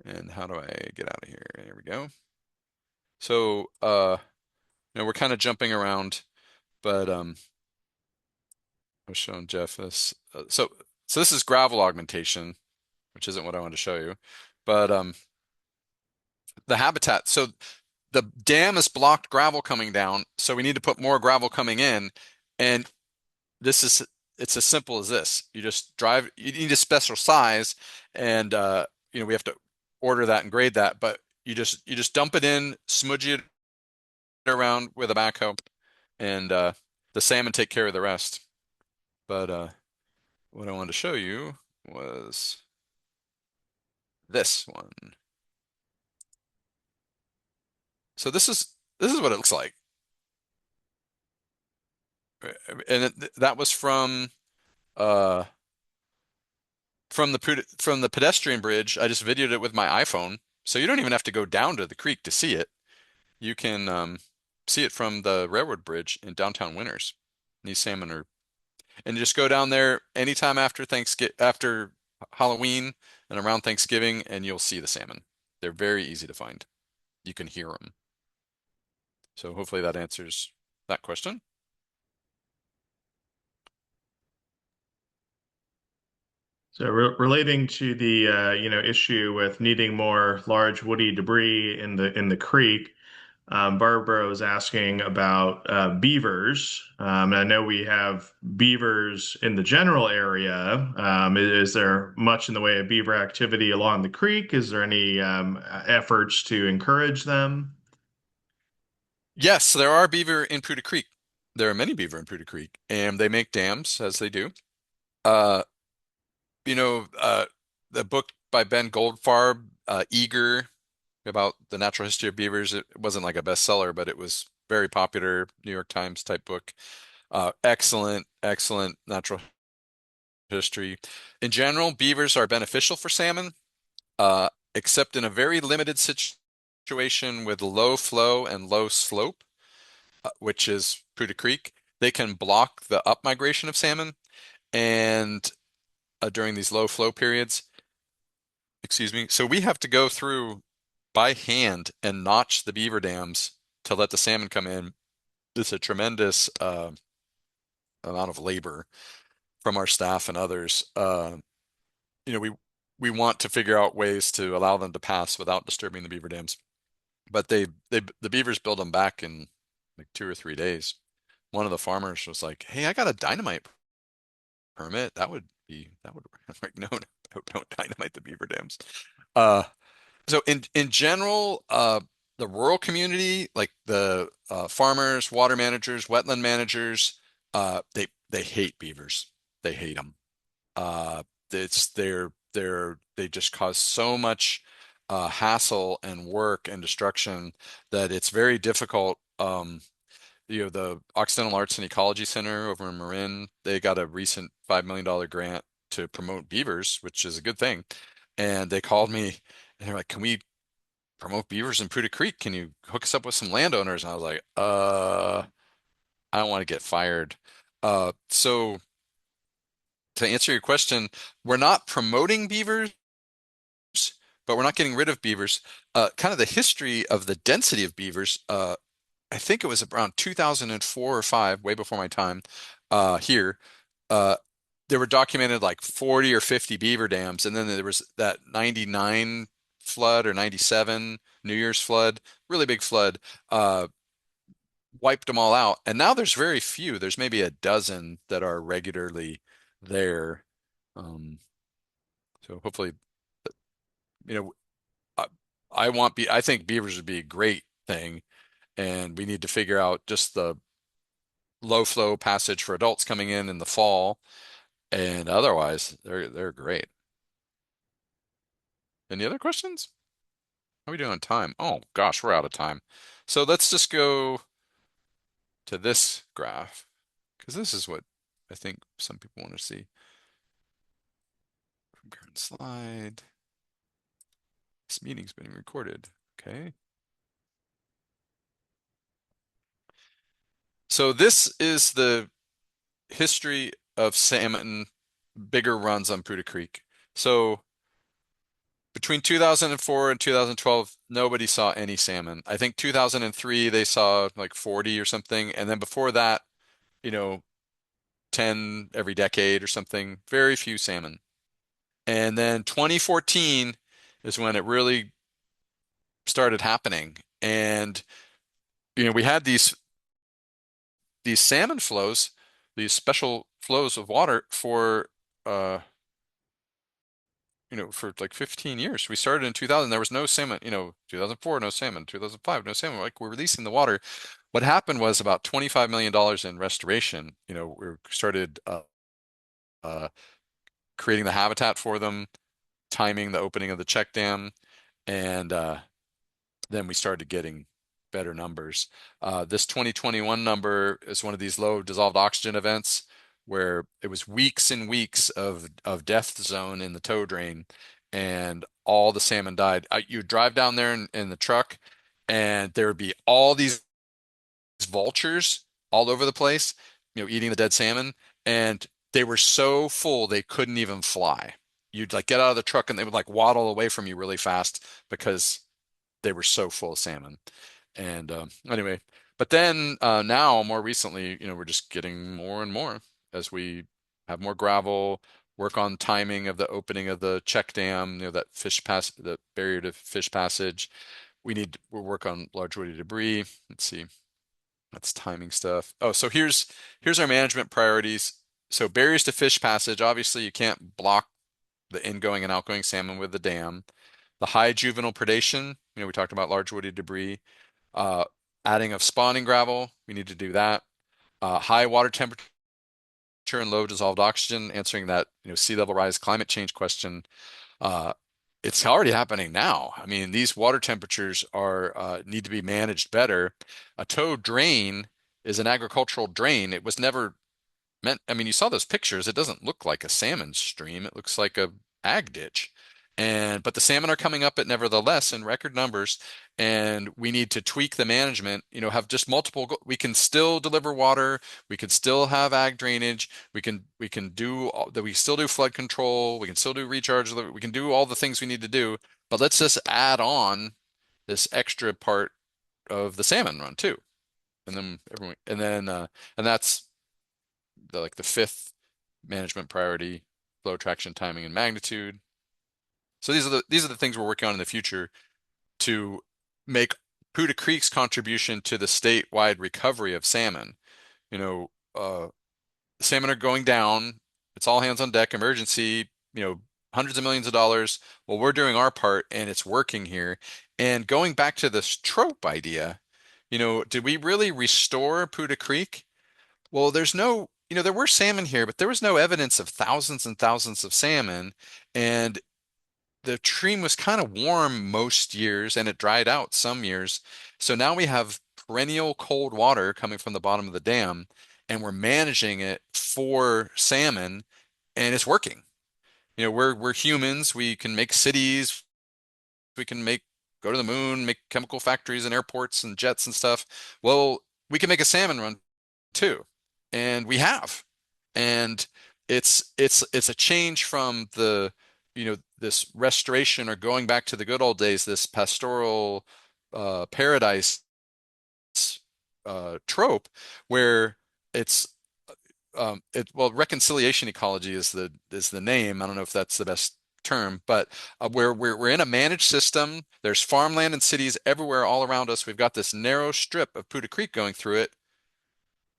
And how do I get out of here? There we go. So, we're kind of jumping around, but I was showing Jeff this. So this is gravel augmentation, which isn't what I wanted to show you, but the habitat. So the dam has blocked gravel coming down, so we need to put more gravel coming in. And this is it's as simple as this. You just drive, you need a special size, and we have to order that and grade that, but you just dump it in, smudge it around with a backhoe, and the salmon take care of the rest. But what I wanted to show you was this one. So this is what it looks like. And that was uh from the pedestrian bridge. I just videoed it with my iPhone, so you don't even have to go down to the creek to see it. You can see it from the railroad bridge in downtown Winters. These salmon are, and you just go down there anytime after Halloween and around Thanksgiving, and you'll see the salmon. They're very easy to find. You can hear them. So hopefully that answers that question. So relating to the issue with needing more large woody debris in the creek, Barbara was asking about beavers. And I know we have beavers in the general area. Is there much in the way of beaver activity along the creek? Is there any efforts to encourage them? Yes, there are beaver in Putah Creek. There are many beaver in Putah Creek, and they make dams as they do. Uh, you know, uh, the book by Ben Goldfarb, Eager, about the natural history of beavers. It wasn't like a bestseller, but it was very popular, New York Times type book. Excellent, excellent natural history. In general, beavers are beneficial for salmon, except in a very limited situation with low flow and low slope, which is Putah Creek. They can block the up migration of salmon, and during these low flow periods, excuse me. So we have to go through by hand and notch the beaver dams to let the salmon come in. It's a tremendous amount of labor from our staff and others. You know, we want to figure out ways to allow them to pass without disturbing the beaver dams. But the beavers build them back in like 2 or 3 days. One of the farmers was like, "Hey, I got a dynamite permit. That would like no, don't dynamite the beaver dams." Uh, so in general, the rural community, like the farmers, water managers, wetland managers, they hate beavers. They hate them. Uh, it's they just cause so much hassle and work and destruction that it's very difficult. The Occidental Arts and Ecology Center over in Marin, they got a recent $5 million grant to promote beavers, which is a good thing. And they called me and they're like, "Can we promote beavers in Putah Creek? Can you hook us up with some landowners?" And I was like, I don't want to get fired. So to answer your question, we're not promoting beavers, but we're not getting rid of beavers. Kind of the history of the density of beavers, I think it was around 2004 or 5, way before my time here. Uh, there were documented like 40 or 50 beaver dams, and then there was that 99 flood or 97 New Year's flood, really big flood, uh, wiped them all out. And now there's very few. There's maybe a dozen that are regularly there. Um, so hopefully, you know, I, I think beavers would be a great thing, and we need to figure out just the low flow passage for adults coming in the fall, and otherwise they're great. Any other questions? How are we doing on time? Oh gosh, we're out of time. So let's just go to this graph because this is what I think some people want to see. From current slide. This meeting's being recorded. Okay. So this is the history of salmon bigger runs on Putah Creek. So between 2004 and 2012, nobody saw any salmon. I think 2003 they saw like 40 or something, and then before that, you know, 10 every decade or something. Very few salmon. And then 2014 is when it really started happening. And we had these salmon flows, these special flows of water for uh for like 15 years. We started in 2000, there was no salmon, 2004, no salmon, 2005, no salmon. Like we're releasing the water. What happened was about $25 million in restoration. We started uh, creating the habitat for them, timing the opening of the check dam, and then we started getting better numbers. This 2021 number is one of these low dissolved oxygen events where it was weeks and weeks of death zone in the tow drain, and all the salmon died. You drive down there in the truck, and there would be all these vultures all over the place, eating the dead salmon, and they were so full they couldn't even fly. You'd like get out of the truck and they would like waddle away from you really fast because they were so full of salmon. And anyway, but then now more recently, we're just getting more and more as we have more gravel, work on timing of the opening of the check dam, that the barrier to fish passage. We'll work on large woody debris. Let's see. That's timing stuff. Oh, so here's our management priorities. So barriers to fish passage, obviously you can't block the ingoing and outgoing salmon with the dam. The high juvenile predation, we talked about large woody debris. Uh, Adding of spawning gravel, we need to do that. High water temperature and low dissolved oxygen, answering that sea level rise climate change question. Uh, it's already happening now. I mean, these water temperatures are need to be managed better. A tow drain is an agricultural drain. It was never meant. I mean, you saw those pictures. It doesn't look like a salmon stream. It looks like a ag ditch. But the salmon are coming up at nevertheless in record numbers, and we need to tweak the management, have just we can still deliver water, we can still have ag drainage, we can do all that, we still do flood control, we can still do recharge, we can do all the things we need to do, but let's just add on this extra part of the salmon run too. And that's like the fifth management priority: flow, traction, timing, and magnitude. So these are the things we're working on in the future to make Putah Creek's contribution to the statewide recovery of salmon. You know, salmon are going down. It's all hands on deck, emergency, hundreds of millions of dollars. Well, we're doing our part and it's working here. And going back to this trope idea, did we really restore Putah Creek? Well, there were salmon here, but there was no evidence of thousands and thousands of salmon. And the stream was kind of warm most years and it dried out some years. So now we have perennial cold water coming from the bottom of the dam and we're managing it for salmon and it's working. We're humans, we can make cities, we can go to the moon, make chemical factories and airports and jets and stuff. Well, we can make a salmon run too. And we have. And it's a change from this restoration or going back to the good old days, this pastoral paradise trope where it's well, reconciliation ecology is the name. I don't know if that's the best term, but where we're in a managed system. There's farmland and cities everywhere all around us. We've got this narrow strip of Putah Creek going through it.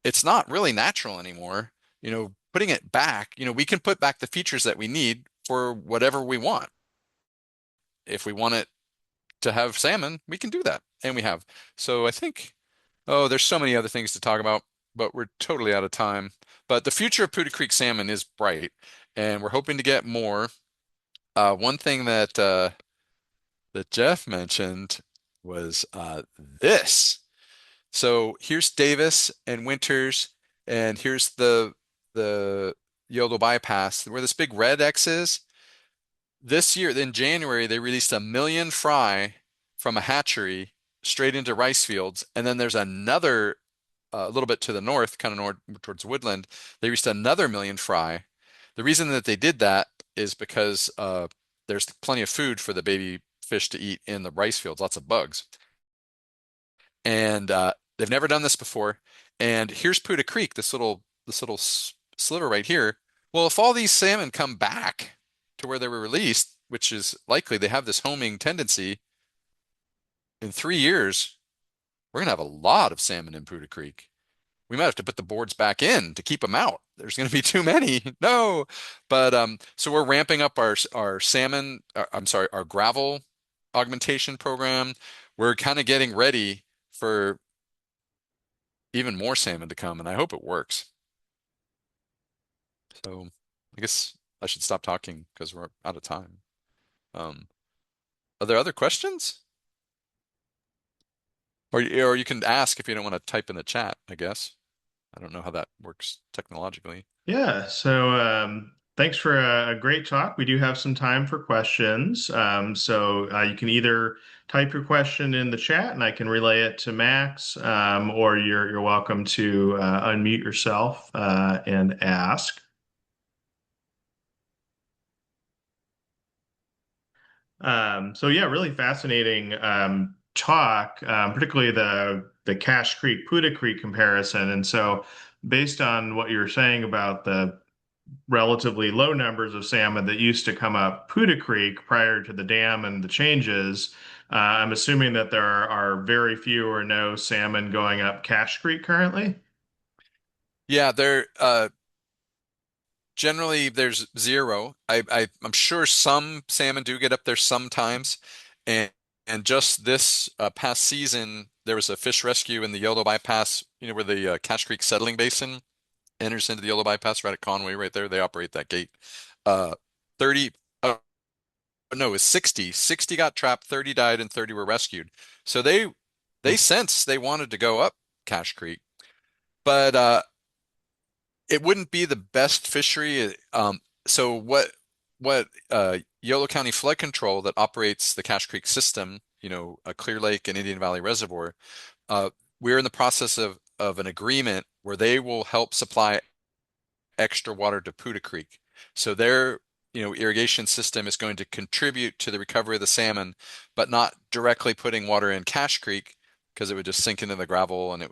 It's not really natural anymore. Putting it back, we can put back the features that we need for whatever we want. If we want it to have salmon, we can do that, and we have. So I think, oh, there's so many other things to talk about, but we're totally out of time. But the future of Putah Creek salmon is bright, and we're hoping to get more. One thing that Jeff mentioned was this. So here's Davis and Winters, and here's the Yodel bypass where this big red X is. This year, in January, they released 1 million fry from a hatchery straight into rice fields, and then there's another a little bit to the north, kind of north towards Woodland. They released another 1 million fry. The reason that they did that is because there's plenty of food for the baby fish to eat in the rice fields, lots of bugs. And they've never done this before. And here's Putah Creek, this little sliver right here. Well, if all these salmon come back to where they were released, which is likely, they have this homing tendency, in 3 years, we're gonna have a lot of salmon in Putah Creek. We might have to put the boards back in to keep them out. There's going to be too many. No, but so we're ramping up our salmon. I'm sorry, our gravel augmentation program. We're kind of getting ready for even more salmon to come, and I hope it works. So I guess I should stop talking because we're out of time. Um, are there other questions? Or you can ask if you don't want to type in the chat, I guess. I don't know how that works technologically. Yeah, so thanks for a great talk. We do have some time for questions. So you can either type your question in the chat and I can relay it to Max, or you're welcome to unmute yourself and ask. So yeah, really fascinating talk, particularly the Cache Creek Putah Creek comparison. And so, based on what you were saying about the relatively low numbers of salmon that used to come up Putah Creek prior to the dam and the changes, I'm assuming that there are very few or no salmon going up Cache Creek currently. Yeah, generally there's zero. I'm sure some salmon do get up there sometimes, and just this past season there was a fish rescue in the Yolo Bypass, where the Cache Creek settling basin enters into the Yolo Bypass right at Conway, right there. They operate that gate. 30, no, it was 60. 60 got trapped, 30 died, and 30 were rescued. So they sensed they wanted to go up Cache Creek, but it wouldn't be the best fishery. So what Yolo County Flood Control that operates the Cache Creek system, a Clear Lake and Indian Valley Reservoir, uh, we're in the process of an agreement where they will help supply extra water to Putah Creek. So their, irrigation system is going to contribute to the recovery of the salmon, but not directly putting water in Cache Creek because it would just sink into the gravel and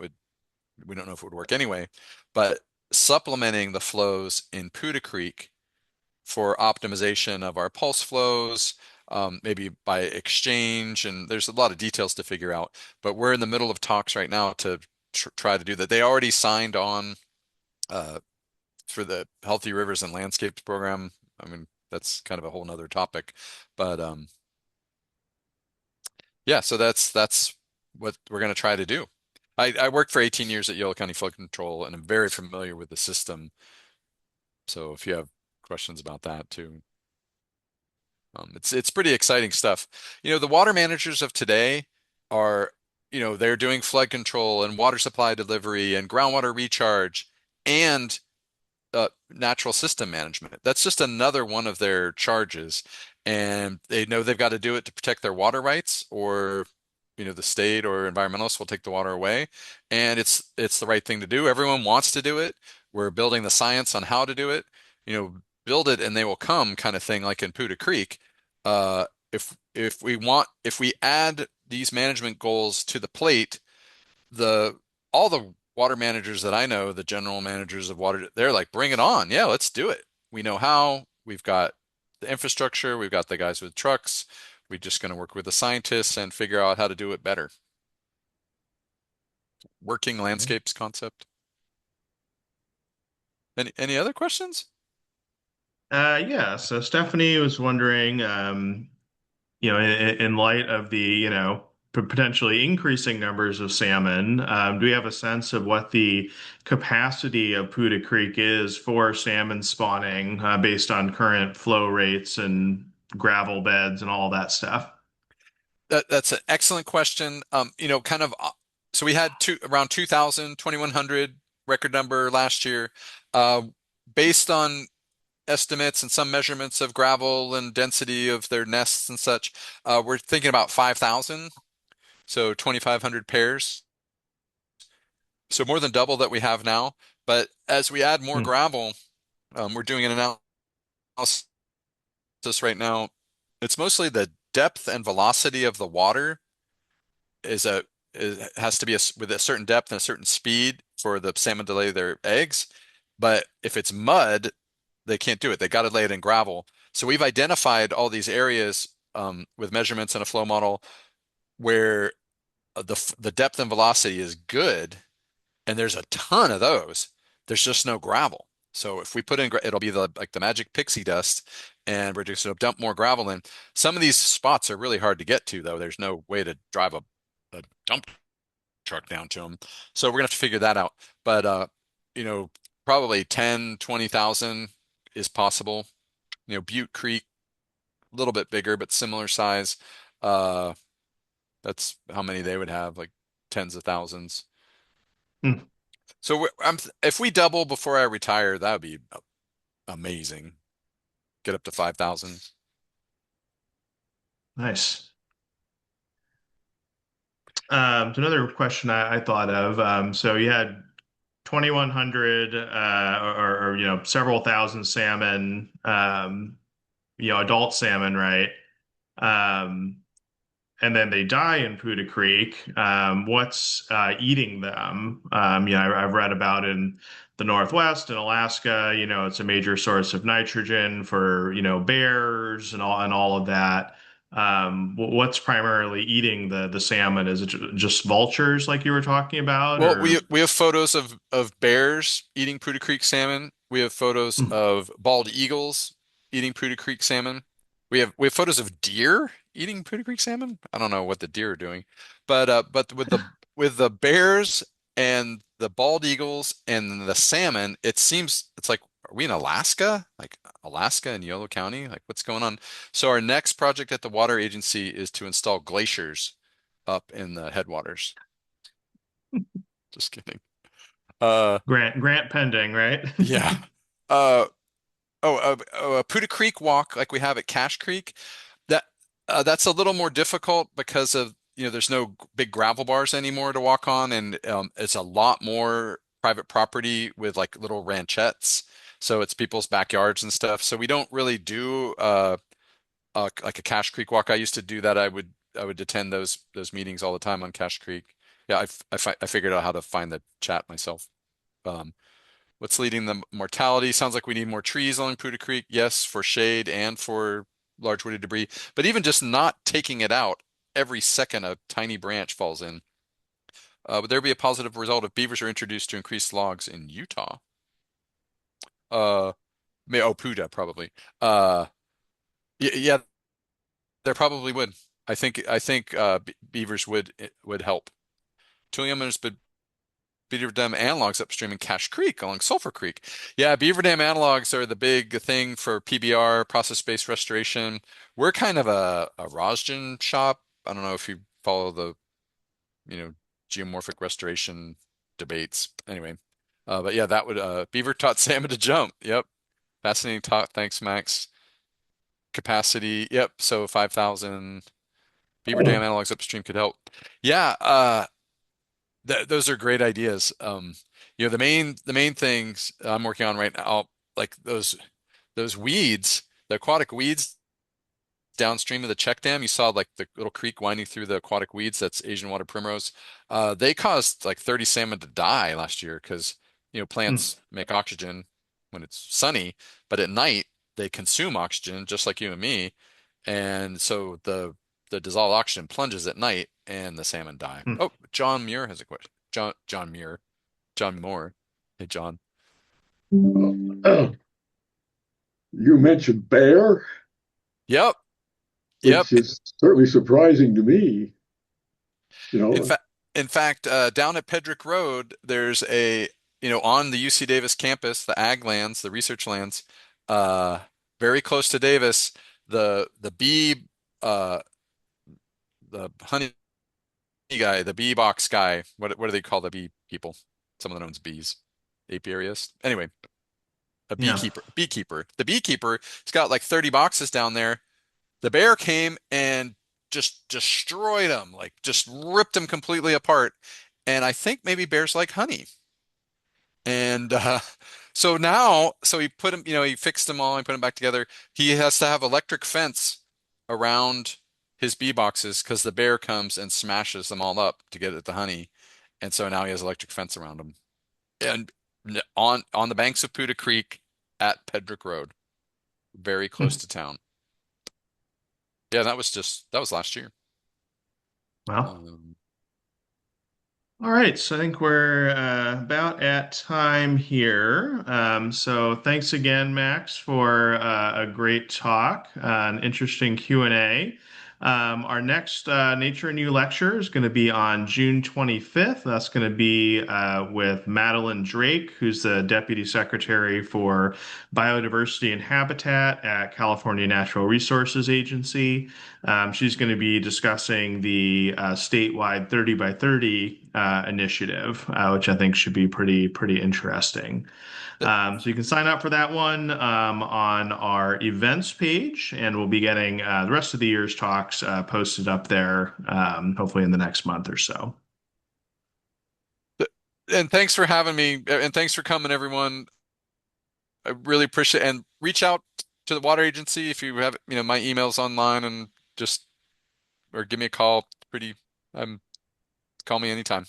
we don't know if it would work anyway, but supplementing the flows in Putah Creek for optimization of our pulse flows, maybe by exchange, and there's a lot of details to figure out. But we're in the middle of talks right now to try to do that. They already signed on uh, for the Healthy Rivers and Landscapes program. I mean, that's kind of a whole nother topic, but yeah. So that's what we're going to try to do. I worked for 18 years at Yolo County Flood Control, and I'm very familiar with the system. So if you have questions about that too. It's pretty exciting stuff. The water managers of today are, they're doing flood control and water supply delivery and groundwater recharge and natural system management. That's just another one of their charges. And they know they've got to do it to protect their water rights, or, the state or environmentalists will take the water away. And it's the right thing to do. Everyone wants to do it. We're building the science on how to do it. Build it and they will come kind of thing, like in Putah Creek. If we add these management goals to the plate, the all the water managers that I know, the general managers of water, they're like, bring it on. Yeah, let's do it. We know how. We've got the infrastructure. We've got the guys with trucks. We're just going to work with the scientists and figure out how to do it better. Working landscapes concept. Any other questions? Yeah, so Stephanie was wondering, in light of the, potentially increasing numbers of salmon, do we have a sense of what the capacity of Putah Creek is for salmon spawning, based on current flow rates and gravel beds and all that stuff? That's an excellent question. Kind of, so we had around 2,000, 2,100 record number last year. Uh, Based on estimates and some measurements of gravel and density of their nests and such, we're thinking about 5,000, so 2,500 pairs. So more than double that we have now. But as we add more Hmm. gravel, we're doing an analysis right now. It's mostly the depth and velocity of the water has to be with a certain depth and a certain speed for the salmon to lay their eggs. But if it's mud, they can't do it. They got to lay it in gravel. So we've identified all these areas with measurements and a flow model where the depth and velocity is good, and there's a ton of those. There's just no gravel. So if we put in, it'll be like the magic pixie dust, and we're just going to dump more gravel in. Some of these spots are really hard to get to, though. There's no way to drive a dump truck down to them. So we're gonna have to figure that out. But you know, probably 10, 20,000 is possible. Butte Creek, a little bit bigger, but similar size. Uh, that's how many they would have, like tens of thousands. Hmm. So if we double before I retire, that would be amazing. Get up to 5,000. Nice. So another question I thought of. So you had 2,100, or several thousand salmon, adult salmon, right? Um, and then they die in Putah Creek. What's eating them? I've read about in the Northwest and Alaska. It's a major source of nitrogen for bears and all of that. What's primarily eating the salmon? Is it just vultures like you were talking about, Well, or? we have photos of bears eating Putah Creek salmon. We have photos of bald eagles eating Putah Creek salmon. We have photos of deer eating Putah Creek salmon. I don't know what the deer are doing, but with the bears and the bald eagles and the salmon, it seems it's like, are we in Alaska? Like Alaska and Yolo County? Like what's going on? So our next project at the water agency is to install glaciers up in the headwaters. Just kidding. Uh, Grant pending, right? yeah. Uh, a Putah Creek walk like we have at Cache Creek. That that's a little more difficult because of, there's no big gravel bars anymore to walk on, and it's a lot more private property with like little ranchettes. So it's people's backyards and stuff. So we don't really do like a Cache Creek walk. I used to do that. I would attend those meetings all the time on Cache Creek. Yeah, I figured out how to find the chat myself. Um, what's leading the mortality? Sounds like we need more trees along Putah Creek. Yes, for shade and for large wooded debris. But even just not taking it out, every second a tiny branch falls in. Would there be a positive result if beavers are introduced to increase logs in Utah? Uh, Putah probably. Uh, yeah, there probably would. I think beavers would help. Tuleyome has been beaver dam analogs upstream in Cache Creek along Sulphur Creek. Yeah, beaver dam analogs are the big thing for PBR, process-based restoration. We're kind of a Rosgen shop. I don't know if you follow the, you know, geomorphic restoration debates. Anyway, but yeah, that would beaver taught salmon to jump. Yep, fascinating talk. Thanks, Max. Capacity. Yep, so 5,000 beaver dam Oh, analogs upstream could help. Yeah, th those are great ideas. The main things I'm working on right now, like those weeds, the aquatic weeds downstream of the check dam. You saw like the little creek winding through the aquatic weeds. That's Asian water primrose. They caused like 30 salmon to die last year because Hmm. plants make oxygen when it's sunny, but at night they consume oxygen just like you and me, and so the dissolved oxygen plunges at night and the salmon die. Hmm. Oh, John Muir has a question. John Muir. John Moore. Hey, John. uh, you mentioned bear, Yep. Yep. which is certainly surprising to me. You In know, fact, down at Pedrick Road, there's on the UC Davis campus, the ag lands, the research lands, uh, very close to Davis, the bee, uh, the honey guy, the bee box guy. What do they call the bee people? Someone that owns bees, apiariist. Anyway, a Yeah. beekeeper. The beekeeper, he's got like 30 boxes down there. The bear came and just destroyed them, like just ripped them completely apart. And I think maybe bears like honey. And so he put him, he fixed them all and put them back together. He has to have electric fence around his bee boxes because the bear comes and smashes them all up to get at the honey. And so now he has electric fence around them. And on the banks of Putah Creek at Pedrick Road, very close Hmm. to town. Yeah, that was last year. Well. Um, All right, so I think we're about at time here. So thanks again, Max, for a great talk, an interesting Q&A. Our next Nature and You lecture is going to be on June 25th. That's going to be with Madeline Drake, who's the Deputy Secretary for Biodiversity and Habitat at California Natural Resources Agency. She's going to be discussing the statewide 30 by 30 initiative, which I think should be pretty interesting. So you can sign up for that one on our events page, and we'll be getting the rest of the year's talks posted up there, hopefully in the next month or so. and thanks for having me, and thanks for coming, everyone. I really appreciate it. And reach out to the water agency if you have, my email's online and just or give me a call. Pretty, call me anytime.